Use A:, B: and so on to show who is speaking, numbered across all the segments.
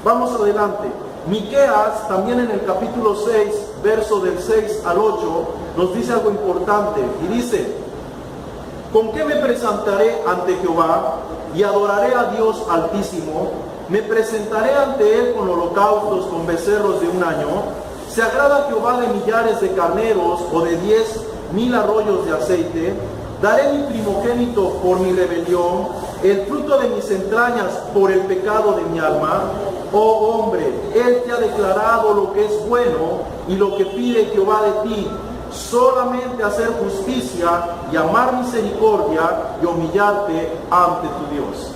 A: Vamos adelante. Miqueas, también en el capítulo 6, verso del 6 al 8, nos dice algo importante. Y dice: ¿con qué me presentaré ante Jehová y adoraré a Dios Altísimo? Me presentaré ante Él con holocaustos, con becerros de un año. ¿Se agrada Jehová de millares de carneros o de 10,000 arroyos de aceite? Daré mi primogénito por mi rebelión, el fruto de mis entrañas por el pecado de mi alma. Oh hombre, Él te ha declarado lo que es bueno y lo que pide Jehová de ti, solamente hacer justicia y amar misericordia y humillarte ante tu Dios.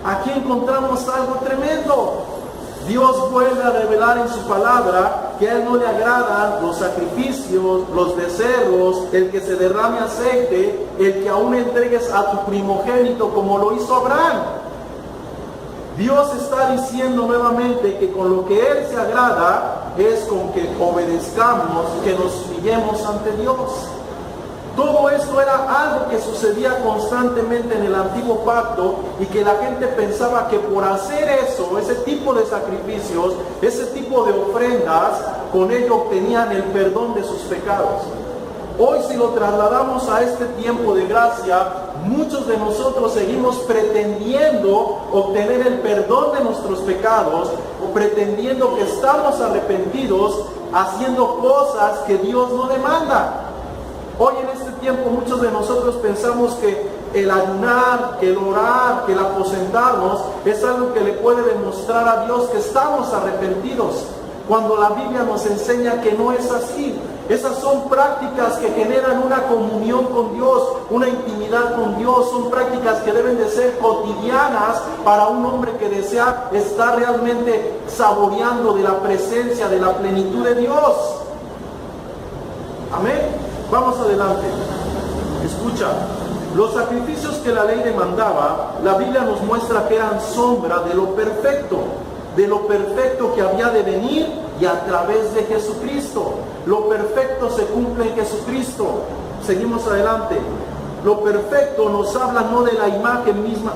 A: Aquí encontramos algo tremendo. Dios vuelve a revelar en su palabra que a Él no le agradan los sacrificios, los becerros, el que se derrame aceite, el que aún entregues a tu primogénito como lo hizo Abraham. Dios está diciendo nuevamente que con lo que Él se agrada es con que obedezcamos, que nos humillemos ante Dios. Todo esto era algo que sucedía constantemente en el antiguo pacto y que la gente pensaba que por hacer eso, ese tipo de sacrificios, ese tipo de ofrendas, con ello obtenían el perdón de sus pecados. Hoy, si lo trasladamos a este tiempo de gracia, muchos de nosotros seguimos pretendiendo obtener el perdón de nuestros pecados o pretendiendo que estamos arrepentidos haciendo cosas que Dios no demanda. Hoy en este tiempo muchos de nosotros pensamos que el ayunar, que el orar, que el aposentarnos es algo que le puede demostrar a Dios que estamos arrepentidos, cuando la Biblia nos enseña que no es así. Esas son prácticas que generan una comunión con Dios, una intimidad con Dios. Son prácticas que deben de ser cotidianas para un hombre que desea estar realmente saboreando de la presencia, de la plenitud de Dios. Amén. Vamos adelante. Escucha, los sacrificios que la ley demandaba, la Biblia nos muestra que eran sombra de lo perfecto que había de venir y a través de Jesucristo. Lo perfecto se cumple en Jesucristo. Seguimos adelante. Lo perfecto nos habla no de la imagen misma,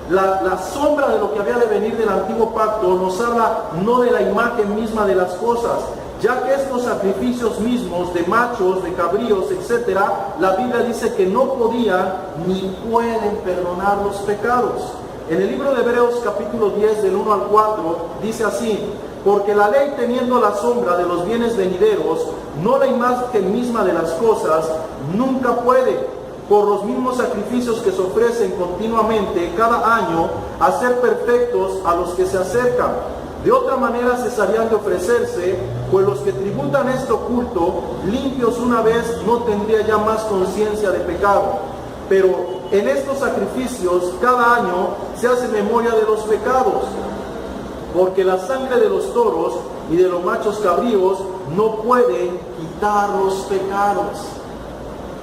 A: la sombra de lo que había de venir del antiguo pacto nos habla no de la imagen misma de las cosas, ya que estos sacrificios mismos de machos, de cabríos, etcétera, la Biblia dice que no podían ni pueden perdonar los pecados. En el libro de Hebreos capítulo 10 del 1 al 4 dice así: porque la ley, teniendo la sombra de los bienes venideros, no la imagen misma de las cosas, nunca puede, por los mismos sacrificios que se ofrecen continuamente cada año, hacer perfectos a los que se acercan. De otra manera cesarían de ofrecerse, pues los que tributan este culto, limpios una vez, no tendría ya más conciencia de pecado. Pero en estos sacrificios cada año se hace memoria de los pecados, porque la sangre de los toros y de los machos cabríos no pueden quitar los pecados.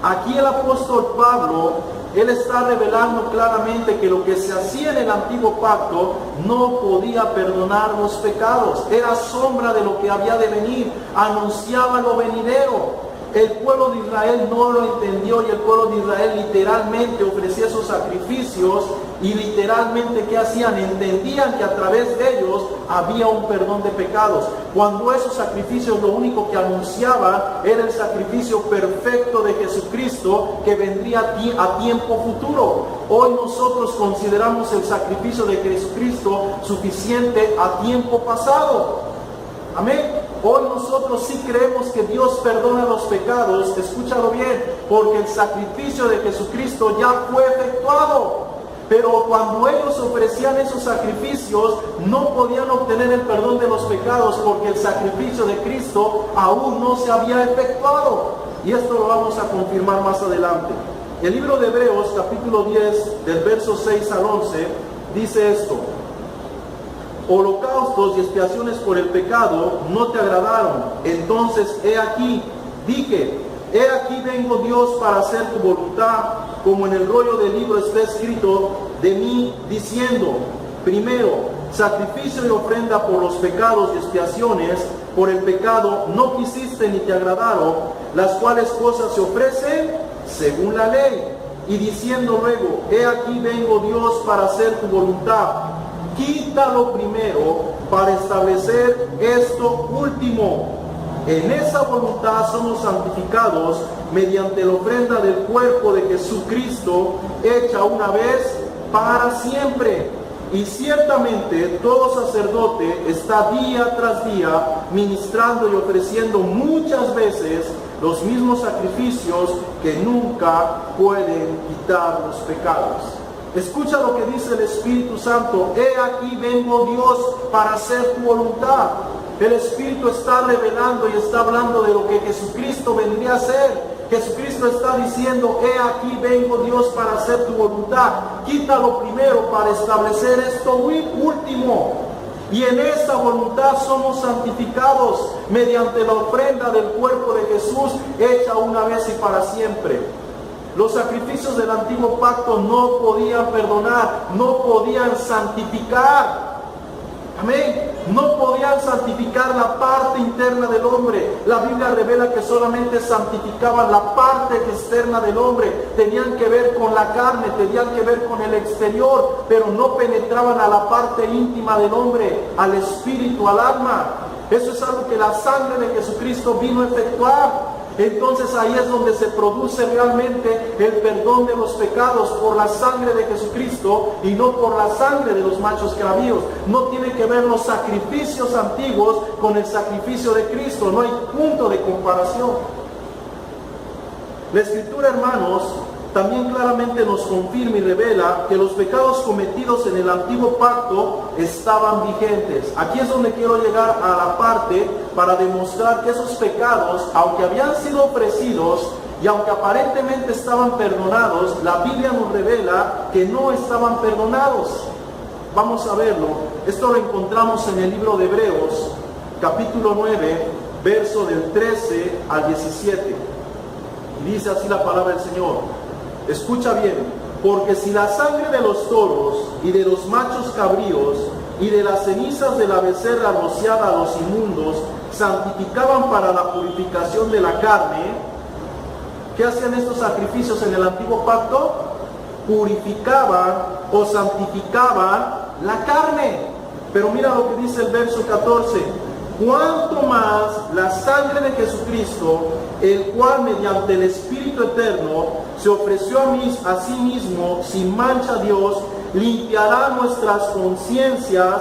A: Aquí el apóstol Pablo, él está revelando claramente que lo que se hacía en el antiguo pacto no podía perdonar los pecados. Era sombra de lo que había de venir, anunciaba lo venidero. El pueblo de Israel no lo entendió y el pueblo de Israel literalmente ofrecía esos sacrificios y literalmente ¿qué hacían? Entendían que a través de ellos había un perdón de pecados, cuando esos sacrificios lo único que anunciaban era el sacrificio perfecto de Jesucristo que vendría a tiempo futuro. Hoy nosotros consideramos el sacrificio de Jesucristo suficiente a tiempo pasado. Amén. Hoy nosotros sí creemos que Dios perdona los pecados, escúchalo bien, porque el sacrificio de Jesucristo ya fue efectuado. Pero cuando ellos ofrecían esos sacrificios, no podían obtener el perdón de los pecados porque el sacrificio de Cristo aún no se había efectuado. Y esto lo vamos a confirmar más adelante. El libro de Hebreos, capítulo 10, del verso 6 al 11, dice esto: holocaustos y expiaciones por el pecado no te agradaron. Entonces, he aquí vengo Dios para hacer tu voluntad, como en el rollo del libro está escrito de mí, diciendo: primero, sacrificio y ofrenda por los pecados y expiaciones por el pecado no quisiste ni te agradaron, las cuales cosas se ofrecen según la ley. Y diciendo luego: he aquí vengo Dios para hacer tu voluntad. Quita quítalo primero para establecer esto último. En esa voluntad somos santificados mediante la ofrenda del cuerpo de Jesucristo, hecha una vez para siempre. Y ciertamente todo sacerdote está día tras día ministrando y ofreciendo muchas veces los mismos sacrificios que nunca pueden quitar los pecados. Escucha lo que dice el Espíritu Santo. He aquí vengo, Dios, para hacer tu voluntad. El Espíritu está revelando y está hablando de lo que Jesucristo vendría a hacer. Jesucristo está diciendo, he aquí vengo, Dios, para hacer tu voluntad. Quítalo primero para establecer esto último. Y en esta voluntad somos santificados mediante la ofrenda del cuerpo de Jesús, hecha una vez y para siempre. Los sacrificios del antiguo pacto no podían perdonar, no podían santificar. Amén. No podían santificar la parte interna del hombre. La Biblia revela que solamente santificaban la parte externa del hombre. Tenían que ver con la carne, tenían que ver con el exterior, pero no penetraban a la parte íntima del hombre, al espíritu, al alma. Eso es algo que la sangre de Jesucristo vino a efectuar. Entonces ahí es donde se produce realmente el perdón de los pecados por la sangre de Jesucristo y no por la sangre de los machos cabríos. No tiene que ver los sacrificios antiguos con el sacrificio de Cristo. No hay punto de comparación. La Escritura, hermanos, también claramente nos confirma y revela que los pecados cometidos en el antiguo pacto estaban vigentes. Aquí es donde quiero llegar a la parte para demostrar que esos pecados, aunque habían sido ofrecidos y aunque aparentemente estaban perdonados, la Biblia nos revela que no estaban perdonados. Vamos a verlo. Esto lo encontramos en el libro de Hebreos, capítulo 9, verso del 13 al 17. Y dice así la palabra del Señor. Escucha bien, porque si la sangre de los toros y de los machos cabríos y de las cenizas de la becerra rociada a los inmundos santificaban para la purificación de la carne, ¿qué hacían estos sacrificios en el antiguo pacto? Purificaban o santificaban la carne. Pero mira lo que dice el verso 14. Cuanto más la sangre de Jesucristo, el cual mediante el Espíritu Eterno se ofreció a sí mismo sin mancha a Dios, limpiará nuestras conciencias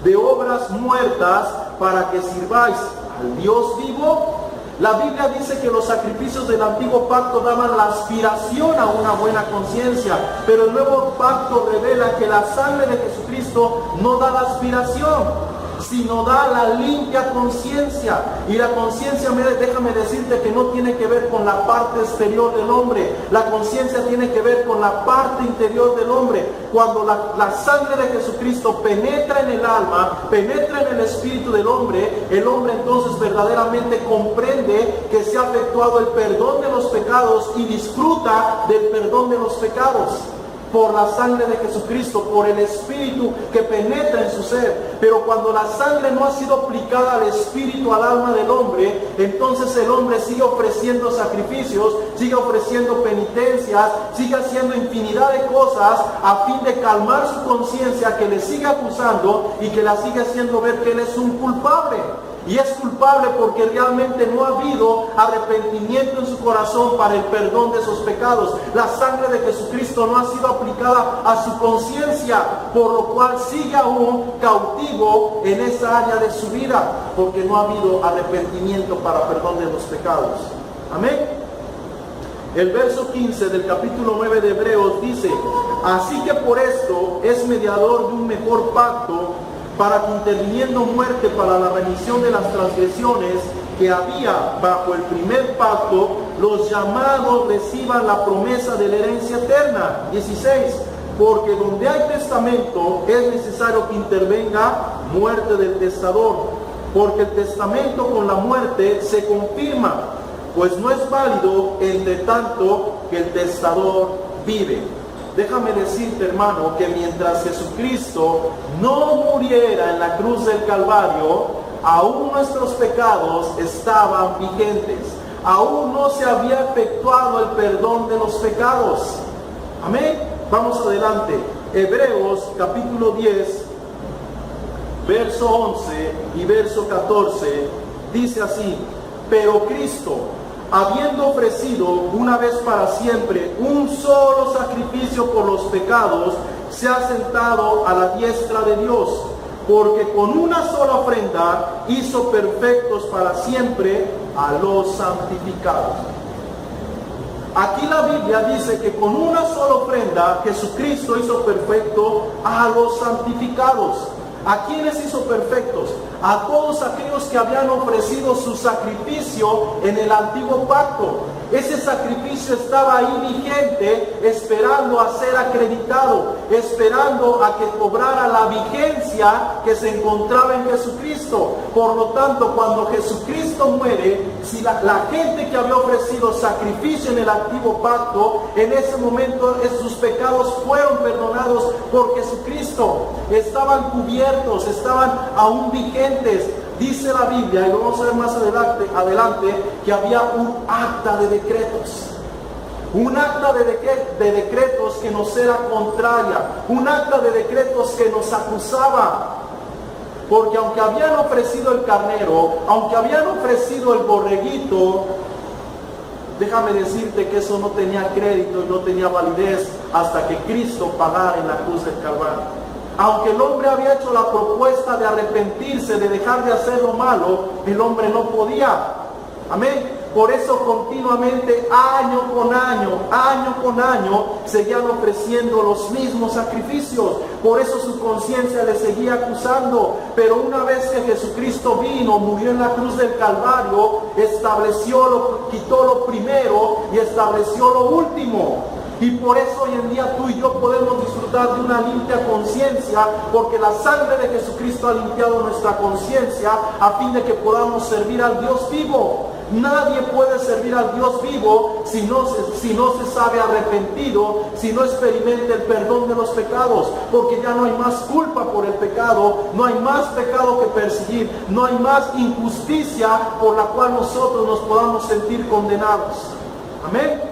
A: de obras muertas para que sirváis al Dios vivo. La Biblia dice que los sacrificios del antiguo pacto daban la aspiración a una buena conciencia, pero el nuevo pacto revela que la sangre de Jesucristo no da la aspiración, sino da la limpia conciencia. Y la conciencia, déjame decirte que no tiene que ver con la parte exterior del hombre. La conciencia tiene que ver con la parte interior del hombre. Cuando la sangre de Jesucristo penetra en el alma, penetra en el espíritu del hombre, el hombre entonces verdaderamente comprende que se ha efectuado el perdón de los pecados y disfruta del perdón de los pecados. Por la sangre de Jesucristo, por el Espíritu que penetra en su ser. Pero cuando la sangre no ha sido aplicada al Espíritu, al alma del hombre, entonces el hombre sigue ofreciendo sacrificios, sigue ofreciendo penitencias, sigue haciendo infinidad de cosas a fin de calmar su conciencia que le sigue acusando y que la sigue haciendo ver que él es un culpable. Y es culpable porque realmente no ha habido arrepentimiento en su corazón para el perdón de esos pecados. La sangre de Jesucristo no ha sido aplicada a su conciencia, por lo cual sigue aún cautivo en esa área de su vida, porque no ha habido arrepentimiento para perdón de los pecados. Amén. El verso 15 del capítulo 9 de Hebreos dice: así que por esto es mediador de un mejor pacto, para que interviniendo muerte para la remisión de las transgresiones que había bajo el primer pacto, los llamados reciban la promesa de la herencia eterna. 16. Porque donde hay testamento es necesario que intervenga muerte del testador, porque el testamento con la muerte se confirma, pues no es válido entre tanto que el testador vive. Déjame decirte, hermano, que mientras Jesucristo no muriera en la cruz del Calvario, aún nuestros pecados estaban vigentes. Aún no se había efectuado el perdón de los pecados. Amén. Vamos adelante. Hebreos capítulo 10, verso 11 y verso 14, dice así: pero Cristo, habiendo ofrecido una vez para siempre un solo sacrificio por los pecados, se ha sentado a la diestra de Dios, porque con una sola ofrenda hizo perfectos para siempre a los santificados. Aquí la Biblia dice que con una sola ofrenda Jesucristo hizo perfecto a los santificados. ¿A quiénes hizo perfectos? A todos aquellos que habían ofrecido su sacrificio en el antiguo pacto. Ese sacrificio estaba ahí vigente, esperando a ser acreditado, esperando a que cobrara la vigencia que se encontraba en Jesucristo. Por lo tanto, cuando Jesucristo muere, si la gente que había ofrecido sacrificio en el antiguo pacto, en ese momento sus pecados fueron perdonados por Jesucristo. Estaban cubiertos, estaban aún vigentes. Dice la Biblia, y lo vamos a ver más adelante, que había un acta de decretos. Un acta de decretos que nos era contraria. Un acta de decretos que nos acusaba. Porque aunque habían ofrecido el carnero, aunque habían ofrecido el borreguito, déjame decirte que eso no tenía crédito y no tenía validez hasta que Cristo pagara en la cruz del Calvario. Aunque el hombre había hecho la propuesta de arrepentirse, de dejar de hacer lo malo, el hombre no podía. Amén. Por eso continuamente, año con año, seguían ofreciendo los mismos sacrificios. Por eso su conciencia le seguía acusando. Pero una vez que Jesucristo vino, murió en la cruz del Calvario, quitó lo primero y estableció lo último. Y por eso hoy en día tú y yo podemos disfrutar de una limpia conciencia, porque la sangre de Jesucristo ha limpiado nuestra conciencia a fin de que podamos servir al Dios vivo. Nadie puede servir al Dios vivo si no se sabe arrepentido, si no experimenta el perdón de los pecados, porque ya no hay más culpa por el pecado, no hay más pecado que perseguir, no hay más injusticia por la cual nosotros nos podamos sentir condenados. Amén.